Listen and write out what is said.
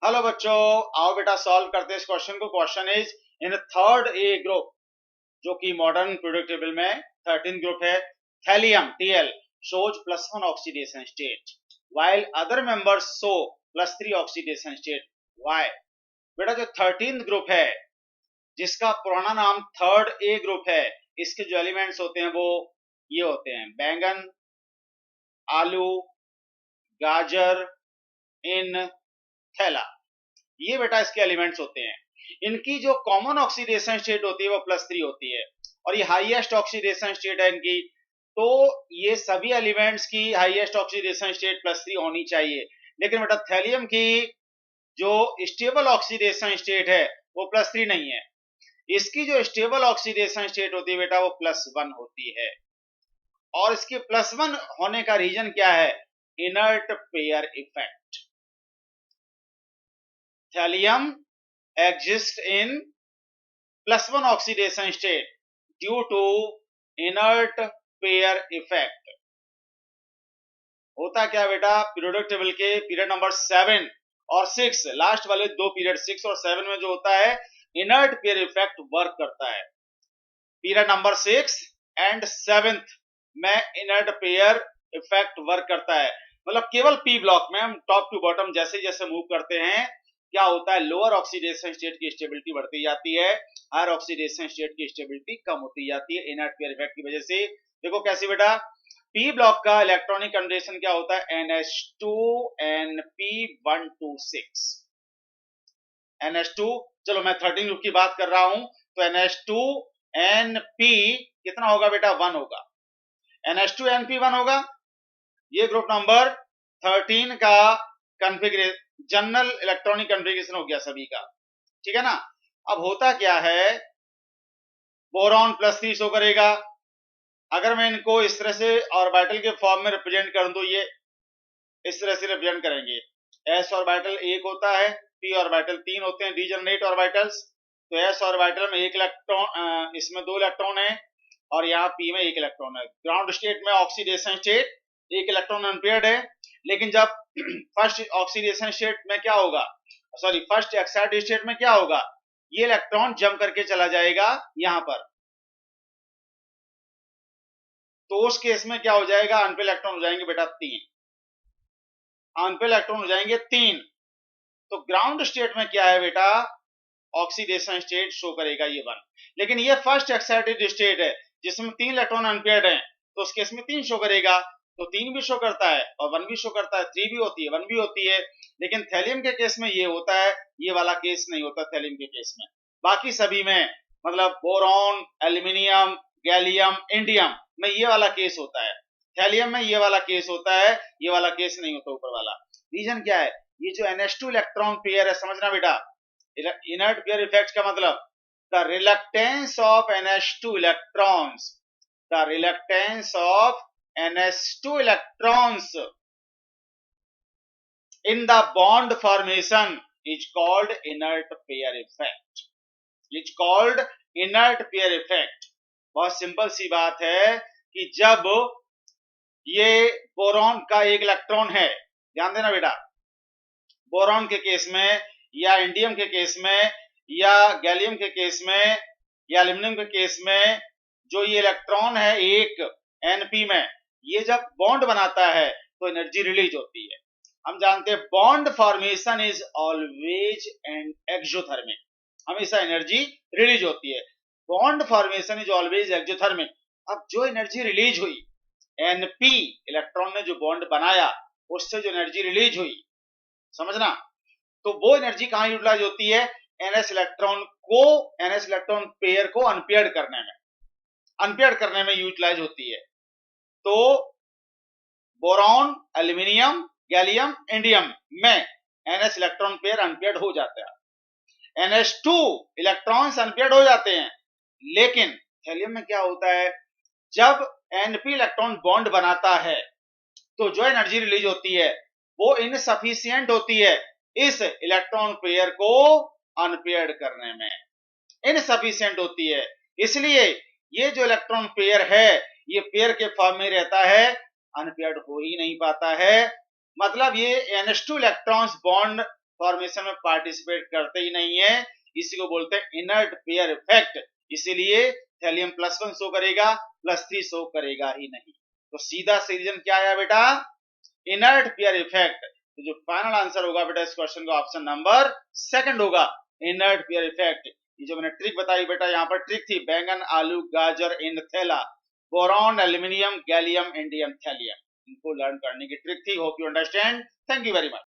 Hello बच्चों, आओ बेटा सॉल्व करते हैं इस क्वेश्चन को। Question is in third A group, जो कि मॉडर्न पीरियोडिक टेबल में 13 ग्रुप है। Thallium Tl shows +1 oxidation state while other members show +3 oxidation state. Why? बेटा जो 13 ग्रुप है, जिसका पुराना नाम थर्ड ए ग्रुप है, इसके जो एलिमेंट्स होते हैं वो ये होते हैं: बैंगन, आलू, गाजर, इन, थैला। ये बेटा इसके एलिमेंट्स होते हैं। इनकी जो कॉमन ऑक्सीडेशन स्टेट होती है वो +3 होती है और ये हाईएस्ट ऑक्सीडेशन स्टेट है इनकी। तो ये सभी एलिमेंट्स की हाईएस्ट ऑक्सीडेशन स्टेट +3 होनी चाहिए। लेकिन बेटा थैलियम की जो स्टेबल ऑक्सीडेशन स्टेट है वो +3 नहीं है। इसकी जो स्टेबल ऑक्सीडेशन स्टेट होती है बेटा वो +1 होती है। और इसके +1 होने का रीजन क्या है? Inert pair effect. Thallium exists in +1 oxidation state due to inert pair effect। होता क्या बेटा, पीरियोडिक टेबल के पीरियड नंबर 7 और 6, लास्ट वाले दो पीरियड 6 और 7 में जो होता है इनर्ट पेयर इफेक्ट वर्क करता है। पीरियड नंबर 6 एंड 7th में इनर्ट पेयर इफेक्ट वर्क करता है। मतलब केवल पी ब्लॉक में हम टॉप टू बॉटम जैसे जैसे मूव करते हैं, क्या होता है, लोअर ऑक्सीडेशन स्टेट की स्टेबिलिटी बढ़ती जाती है, हायर ऑक्सीडेशन स्टेट की स्टेबिलिटी कम होती जाती है इनर्ट पेयर इफेक्ट की वजह से। देखो कैसे बेटा, पी ब्लॉक का इलेक्ट्रॉनिक कंडीशन क्या होता है? NH2Np126। NH2, चलो मैं 13 ग्रुप की बात कर रहा हूं, तो NH2Np कितना होगा बेटा? 1 होगा। NH2Np 1 होगा। ये ग्रुप नंबर 13 का कॉन्फ़िगरेशन, जनरल इलेक्ट्रॉनिक कॉन्फ़िगरेशन हो गया सभी का, ठीक है ना। अब होता क्या है, बोरॉन +3 शो करेगा। अगर मैं इनको इस तरह से ऑर्बिटल के फॉर्म में रिप्रेजेंट कर दूं, ये इस तरह से रिप्रेजेंट करेंगे। s ऑर्बिटल 1 होता है, p ऑर्बिटल 3 होते हैं, डीजनरेट ऑर्बिटल्स। तो s ऑर्बिटल में 1 इलेक्ट्रॉन, इसमें 2 इलेक्ट्रॉन है और यहाँ p में 1 इलेक्ट्रॉन है। ग्राउंड स्टेट में ऑक्सीडेशन स्टेट 1 इलेक्ट्रॉन अनपेयर्ड है। लेकिन जब फर्स्ट ऑक्सीडेशन स्टेट में क्या होगा, सॉरी फर्स्ट एक्साइटेड स्टेट में क्या होगा, ये इलेक्ट्रॉन जंप करके चला जाएगा यहाँ पर। तो उस केस में क्या हो जाएगा, अनपेयर्ड इलेक्ट्रॉन हो जाएंगे बेटा 3, अनपेयर्ड इलेक्ट्रॉन हो जाएंगे 3। तो ग्राउंड स्टेट में क्या है बेटा, ऑक्सीडेशन स्टेट शो करेगा ये 1। लेकिन ये फर्स्ट एक्साइटेड स्टेट है जिसमें 3 इलेक्ट्रॉन अनपेयर्ड हैं, तो उस केस में 3 शो करेगा। तो 3 भी शो करता है और 1 भी शो करता है, 3 भी होती है, 1 भी होती है। लेकिन थैलियम के केस में ये होता है, ये वाला केस नहीं होता थैलियम के केस में। बाकी सभी में, मतलब बोरॉन, एल्यूमिनियम, गैलियम, इंडियम में ये वाला केस होता है। थैलियम में ये वाला केस होता है, ये वाला केस नहीं होता ऊपर वाला। रीजन क्या है? ये जो NH2 इलेक्ट्रॉन पेयर है, समझना बेटा, इनर्ट पेयर इफेक्ट का मतलब the reluctance of NH2 electrons, the reluctance of NH2 electrons in the bond formation is called inert pair effect, is called inert pair effect। बहुत सिंपल सी बात है कि जब ये बोरॉन का 1 इलेक्ट्रॉन है, ध्यान देना बेटा, बोरॉन के केस में या इंडियम के केस में या गैलियम के केस में या एल्यूमिनियम के केस में, जो ये इलेक्ट्रॉन है 1 Np में, ये जब बॉन्ड बनाता है तो एनर्जी रिलीज होती है। हम जानते हैं bond formation is always and exothermic, हमेशा एनर्जी रिलीज होती है। Bond formation is always exothermic. अब जो एनर्जी रिलीज हुई, Np इलेक्ट्रॉन ने जो बॉन्ड बनाया, उससे जो एनर्जी रिलीज हुई, समझना, तो वो एनर्जी कहां यूटिलाइज होती है? NS इलेक्ट्रॉन पेयर को अनपेयर्ड करने में यूटिलाइज होती है। तो बोरॉन, एल्यूमिनियम, गैलियम, इंडियम में NS इलेक्ट्रॉन पेयर अनपेयर्ड हो जाता है, NH2 इलेक्ट्रॉन्स अनपेयर्ड हो जाते हैं। लेकिन थैलियम में क्या होता है, जब Np इलेक्ट्रॉन बॉन्ड बनाता है तो जो एनर्जी रिलीज होती है वो इनसफिशिएंट होती है इस इलेक्ट्रॉन पेयर को अनपेयर्ड करने में, इनसफिशिएंट होती है। इसलिए ये जो इलेक्ट्रॉन पेयर है, ये पेयर के फॉर्म में रहता है, अनपेयर्ड हो ही नहीं पाता है। मतलब ये NH2 इलेक्ट्रॉन्स बॉन्ड फॉर्मेशन में पार्टिसिपेट करते ही नहीं है, इसी को बोलते हैं इनर्ट पेयर इफेक्ट। इसीलिए थैलियम +1 शो करेगा, +3 शो करेगा ही नहीं। तो सीधा रीजन क्या आया बेटा, इनर्ट पेयर इफेक्ट। तो जो फाइनल आंसर होगा बेटा इस क्वेश्चन का ऑप्शन नंबर 2 होगा, इनर्ट पेयर इफेक्ट। ये जो मैंने ट्रिक बताई बेटा, यहाँ पर ट्रिक थी बैंगन, आलू, गाजर इन थैला, boron, aluminium, gallium, indium, thallium, इनको लर्न करने की ट्रिक थी। Hope you understand. Thank you very much.